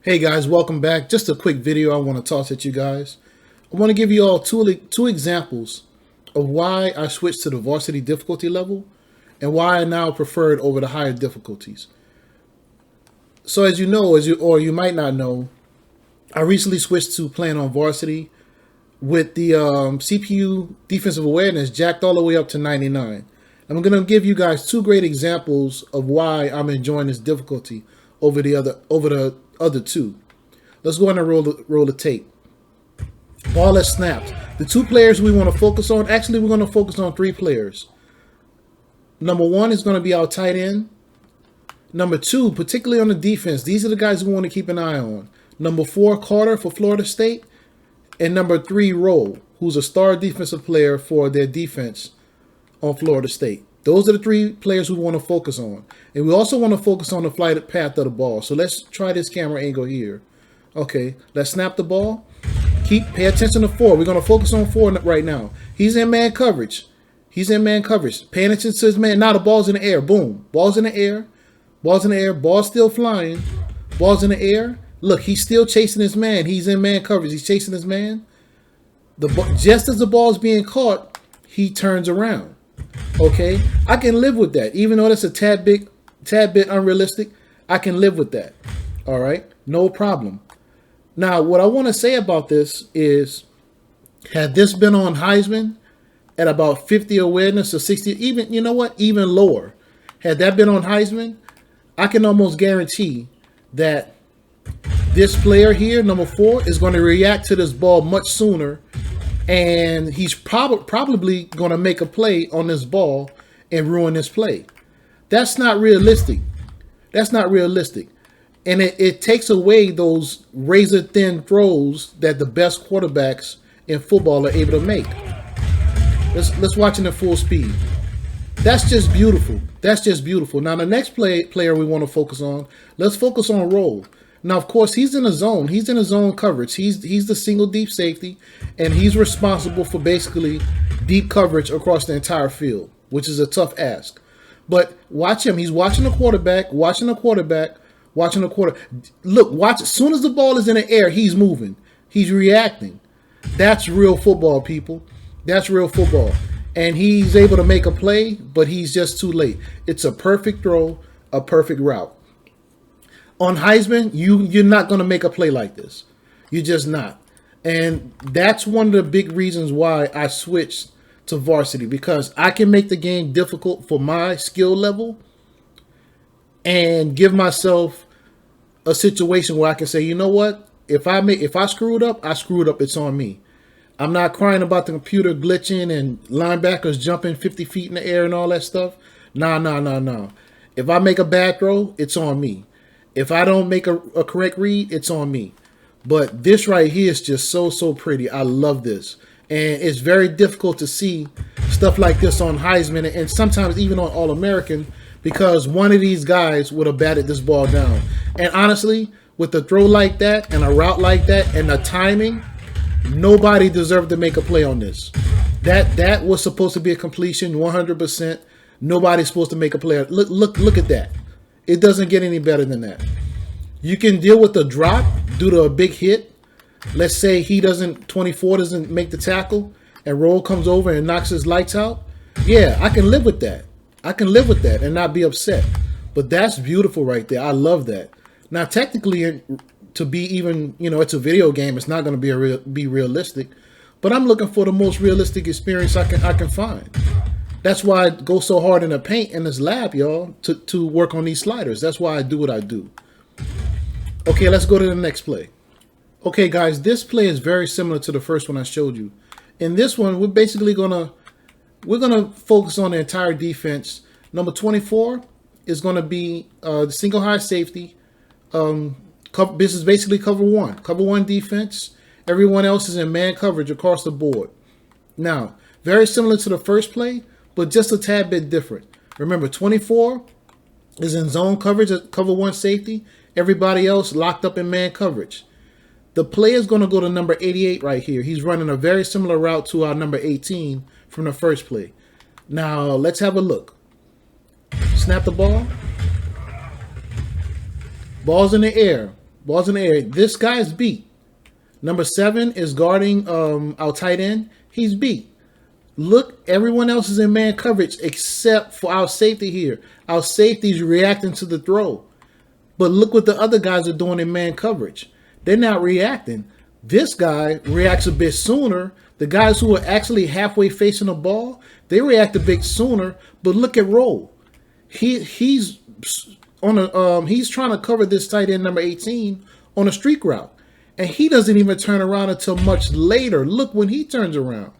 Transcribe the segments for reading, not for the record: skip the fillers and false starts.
Hey guys, welcome back. Just a quick video I want to toss at you guys. I want to give you all two examples of why I switched to the varsity difficulty level and why I now prefer it over the higher difficulties. So as you know, or you might not know, I recently switched to playing on varsity with the CPU defensive awareness jacked all the way up to 99. I'm going to give you guys two great examples of why I'm enjoying this difficulty over the other two. Let's go ahead and roll the tape. Ball is snapped. The two players we want to focus on, actually we're going to focus on three players. Number one is going to be our tight end. Number two, particularly on the defense, these are the guys we want to keep an eye on. Number 4, Carter for Florida State. And number 3, Roll, who's a star defensive player for their defense on Florida State. Those are the three players we want to focus on. And we also want to focus on the flight path of the ball. So let's try this camera angle here. Okay, let's snap the ball. Pay attention to 4. We're going to focus on 4 right now. He's in man coverage. He's in man coverage. Paying attention to his man. Now the ball's in the air. Boom. Ball's in the air. Ball's in the air. Ball's still flying. Ball's in the air. Look, he's still chasing his man. He's in man coverage. He's chasing his man. Just as the ball's being caught, he turns around. Okay, I can live with that. Even though that's a tad bit unrealistic, I can live with that. All right, no problem. Now, what I want to say about this is, had this been on Heisman at about 50 awareness or 60, even, you know what, even lower, had that been on Heisman, I can almost guarantee that this player here, number 4, is going to react to this ball much sooner, and he's probably going to make a play on this ball and ruin this play. That's not realistic. That's not realistic. And it takes away those razor-thin throws that the best quarterbacks in football are able to make. Let's watch it at full speed. That's just beautiful. That's just beautiful. Now, the next player we want to focus on, let's focus on Roll. Now, of course, he's in a zone. He's in a zone coverage. He's the single deep safety, and he's responsible for basically deep coverage across the entire field, which is a tough ask. But watch him. He's watching the quarterback, watching the quarterback. Look, watch. As soon as the ball is in the air, he's moving. He's reacting. That's real football, people. That's real football. And he's able to make a play, but he's just too late. It's a perfect throw, a perfect route. On Heisman, you're not going to make a play like this. You're just not. And that's one of the big reasons why I switched to varsity, because I can make the game difficult for my skill level and give myself a situation where I can say, you know what? If I screwed up, I screwed up. It's on me. I'm not crying about the computer glitching and linebackers jumping 50 feet in the air and all that stuff. No. If I make a bad throw, it's on me. If I don't make a correct read, it's on me. But this right here is just so pretty. I love this. And it's very difficult to see stuff like this on Heisman and sometimes even on All-American, because one of these guys would have batted this ball down. And honestly, with a throw like that and a route like that and the timing, nobody deserved to make a play on this. That was supposed to be a completion 100%. Nobody's supposed to make a play. Look at that. It doesn't get any better than that. You can deal with a drop due to a big hit. Let's say 24 doesn't make the tackle and Roll comes over and knocks his lights out. Yeah, I can live with that. I can live with that and not be upset. But that's beautiful right there. I love that. Now, technically, to be even, it's a video game. It's not going to be realistic. But I'm looking for the most realistic experience I can find. That's why I go so hard in the paint in this lab, y'all, to work on these sliders. That's why I do what I do. Okay, let's go to the next play. Okay, guys, this play is very similar to the first one I showed you. In this one, we're basically gonna focus on the entire defense. Number 24 is gonna be the single high safety. This is basically cover one defense. Everyone else is in man coverage across the board. Now, very similar to the first play, but just a tad bit different. Remember, 24 is in zone coverage at cover 1 safety. Everybody else locked up in man coverage. The play is going to go to number 88 right here. He's running a very similar route to our number 18 from the first play. Now, let's have a look. Snap the ball. Ball's in the air. Ball's in the air. This guy's beat. Number 7 is guarding our tight end. He's beat. Look, everyone else is in man coverage except for our safety here. Our safety's reacting to the throw. But look what the other guys are doing in man coverage. They're not reacting. This guy reacts a bit sooner. The guys who are actually halfway facing the ball, they react a bit sooner. But look at Roll. He's on a he's trying to cover this tight end number 18 on a streak route. And he doesn't even turn around until much later. Look when he turns around.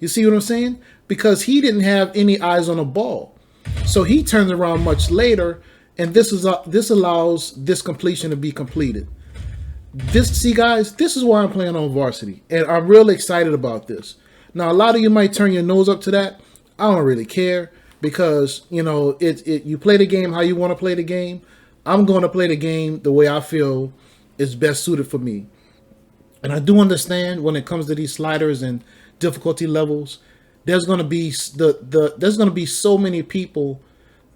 You see what I'm saying? Because he didn't have any eyes on the ball. So he turns around much later, and this allows this completion to be completed. See guys, this is why I'm playing on Varsity, and I'm really excited about this. Now a lot of you might turn your nose up to that. I don't really care, because you know you play the game how you want to play the game. I'm going to play the game the way I feel is best suited for me. And I do understand when it comes to these sliders and difficulty levels, there's going to be there's going to be so many people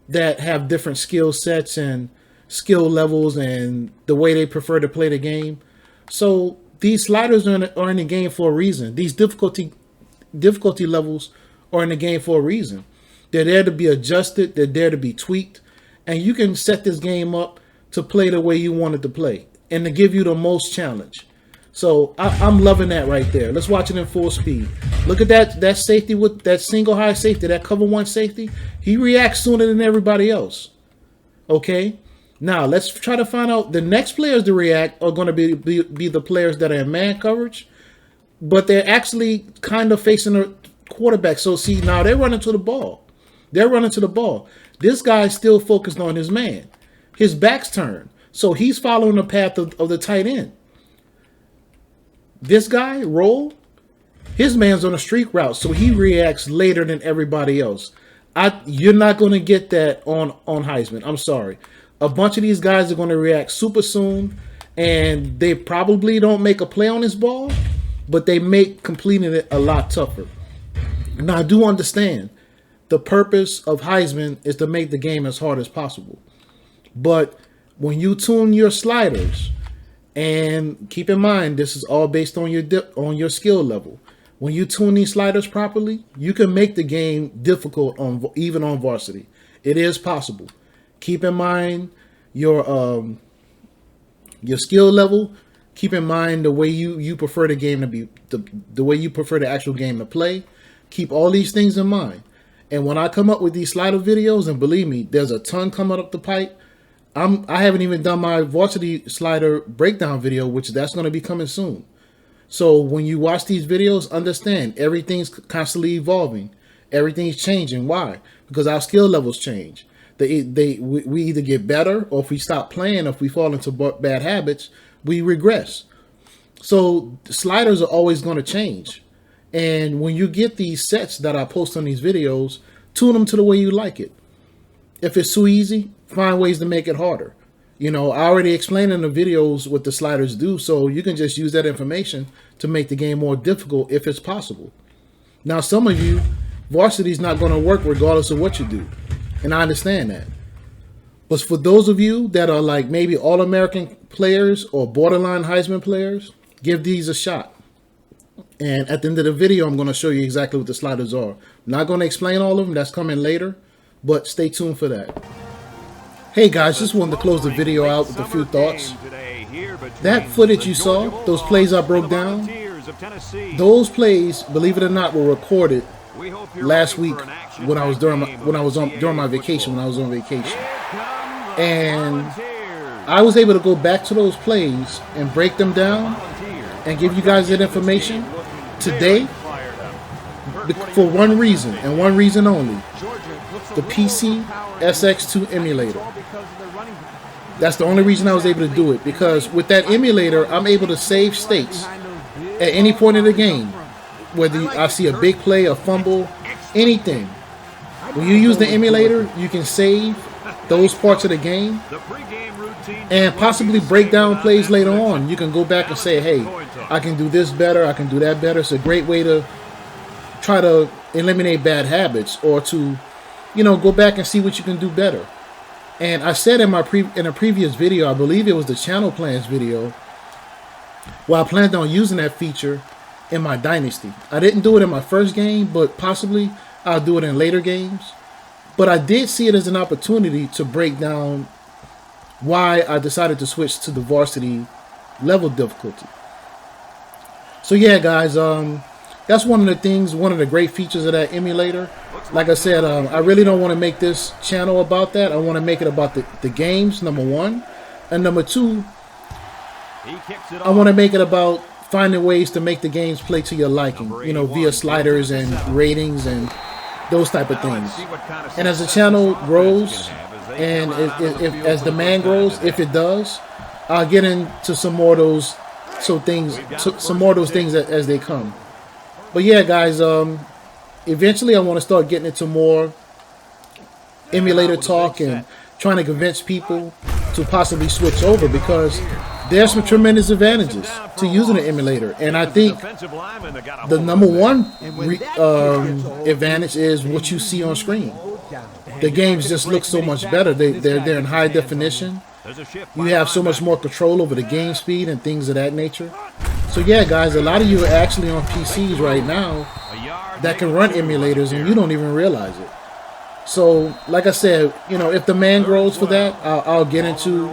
that have different skill sets and skill levels and the way they prefer to play the game. So these sliders are in the game for a reason. These difficulty levels are in the game for a reason. They're there to be adjusted. They're there to be tweaked. And you can set this game up to play the way you want it to play and to give you the most challenge. So I'm loving that right there. Let's watch it in full speed. Look at that safety with that single high safety, that cover 1 safety. He reacts sooner than everybody else. Okay. Now let's try to find out the next players to react are going to be the players that are in man coverage, but they're actually kind of facing the quarterback. So see, now they're running to the ball. They're running to the ball. This guy's still focused on his man. His back's turned. So he's following the path of the tight end. This guy, Roll, his man's on a streak route, so he reacts later than everybody else. You're not going to get that on Heisman. I'm sorry. A bunch of these guys are going to react super soon, and they probably don't make a play on this ball, but they make completing it a lot tougher. Now, I do understand the purpose of Heisman is to make the game as hard as possible. But when you tune your sliders, and keep in mind, this is all based on your skill level. When you tune these sliders properly, you can make the game difficult even on Varsity. It is possible. Keep in mind your skill level. Keep in mind the way you prefer the game to be, the way you prefer the actual game to play. Keep all these things in mind. And when I come up with these slider videos, and believe me, there's a ton coming up the pipe. I haven't even done my Varsity slider breakdown video, which that's going to be coming soon. So when you watch these videos, understand everything's constantly evolving. Everything's changing. Why? Because our skill levels change. We either get better, or if we stop playing, if we fall into bad habits, we regress. So the sliders are always going to change. And when you get these sets that I post on these videos, tune them to the way you like it. If it's too easy, find ways to make it harder. You know, I already explained in the videos what the sliders do, so you can just use that information to make the game more difficult if it's possible. Now, some of you, Varsity's not going to work regardless of what you do, and I understand that. But for those of you that are like maybe All-American players or borderline Heisman players, give these a shot. And at the end of the video, I'm going to show you exactly what the sliders are. I'm not going to explain all of them. That's coming later, but stay tuned for that. Hey guys, just wanted to close the video out with a few thoughts. That footage you saw, those plays I broke down, those plays, believe it or not, were recorded last week when I was during my vacation, when I was on vacation. And I was able to go back to those plays and break them down and give you guys that information today for one reason, and one reason only: the PCSX2 Emulator. That's the only reason I was able to do it, because with that emulator, I'm able to save states at any point in the game. Whether I see a big play, a fumble, anything. When you use the emulator, you can save those parts of the game and possibly break down plays later on. You can go back and say, hey, I can do this better, I can do that better. It's a great way to try to eliminate bad habits, or to, you know, go back and see what you can do better. And I said in a previous video, I believe it was the channel plans video, well, I planned on using that feature in my Dynasty. I didn't do it in my first game, but possibly I'll do it in later games. But I did see it as an opportunity to break down why I decided to switch to the Varsity level difficulty. So yeah, guys, that's one of the things, one of the great features of that emulator. Like I said, I really don't want to make this channel about that. I want to make it about the games, number one. And number two, I want to make it about finding ways to make the games play to your liking, you know, via sliders and ratings and those type of things. And as the channel grows and as demand grows, if it does, I'll get into some more of those things as they come. But yeah, guys, eventually I want to start getting into more emulator talk and trying to convince people to possibly switch over, because there's some tremendous advantages to using an emulator. And I think the number one advantage is what you see on screen. The games just look so much better. They're in high definition. You have so much more control over the game speed and things of that nature. So yeah, guys, a lot of you are actually on PCs right now that can run emulators and you don't even realize it. So, like I said, you know, if demand grows for that, I'll get into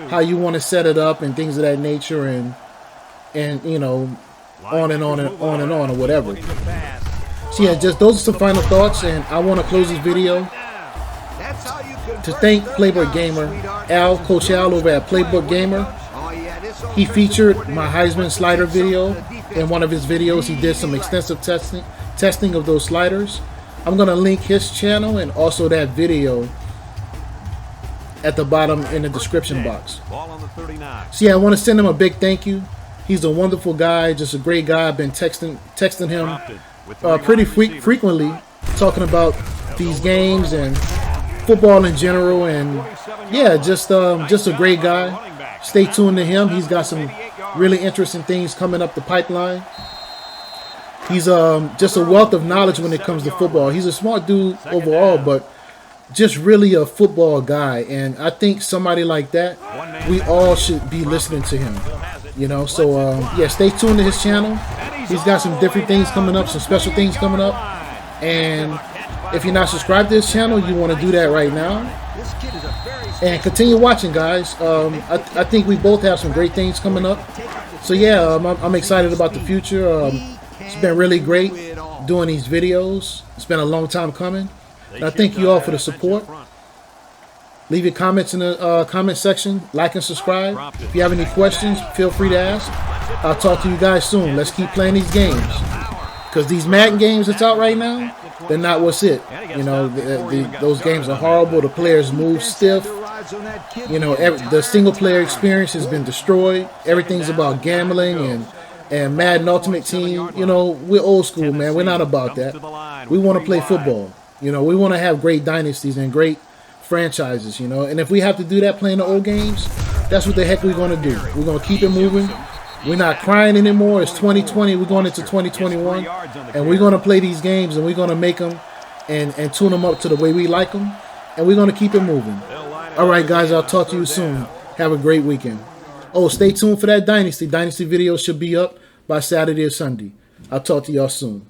how you want to set it up and things of that nature, and you know, on and on and on and on, or whatever. So yeah, just those are some final thoughts, and I want to close this video to thank Playbook Gamer, Coach Al over at Playbook Gamer. He featured my Heisman slider video in one of his videos. He did some extensive testing of those sliders. I'm going to link his channel and also that video at the bottom in the description box. So yeah, I want to send him a big thank you. He's a wonderful guy, just a great guy. I've been texting him pretty frequently, talking about these games and football in general, and yeah, just a great guy. Stay tuned to him. He's got some really interesting things coming up the pipeline. He's just a wealth of knowledge when it comes to football. He's a smart dude overall, but just really a football guy. And I think somebody like that, we all should be listening to him. You know, so yeah, stay tuned to his channel. He's got some different things coming up, some special things coming up. And if you're not subscribed to this channel, you want to do that right now. And continue watching, guys. I think we both have some great things coming up. So yeah, I'm excited about the future. It's been really great doing these videos. It's been a long time coming. And I thank you all for the support. Leave your comments in the comment section. Like and subscribe. If you have any questions, feel free to ask. I'll talk to you guys soon. Let's keep playing these games. Because these Madden games that's out right now, they're not what's it. You know, those games are horrible. The players move stiff. You know, the single player experience has been destroyed. Everything's about gambling and Madden Ultimate Team. You know, we're old school, man. We're not about that. We want to play football. You know, we want to have great dynasties and great franchises, you know. And if we have to do that playing the old games, that's what the heck we're going to do. We're going to keep it moving. We're not crying anymore. It's 2020. We're going into 2021. And we're going to play these games, and we're going to make them and tune them up to the way we like them. And we're going to keep it moving. All right, guys, I'll talk to you soon. Have a great weekend. Oh, stay tuned for that Dynasty. Dynasty video should be up by Saturday or Sunday. I'll talk to y'all soon.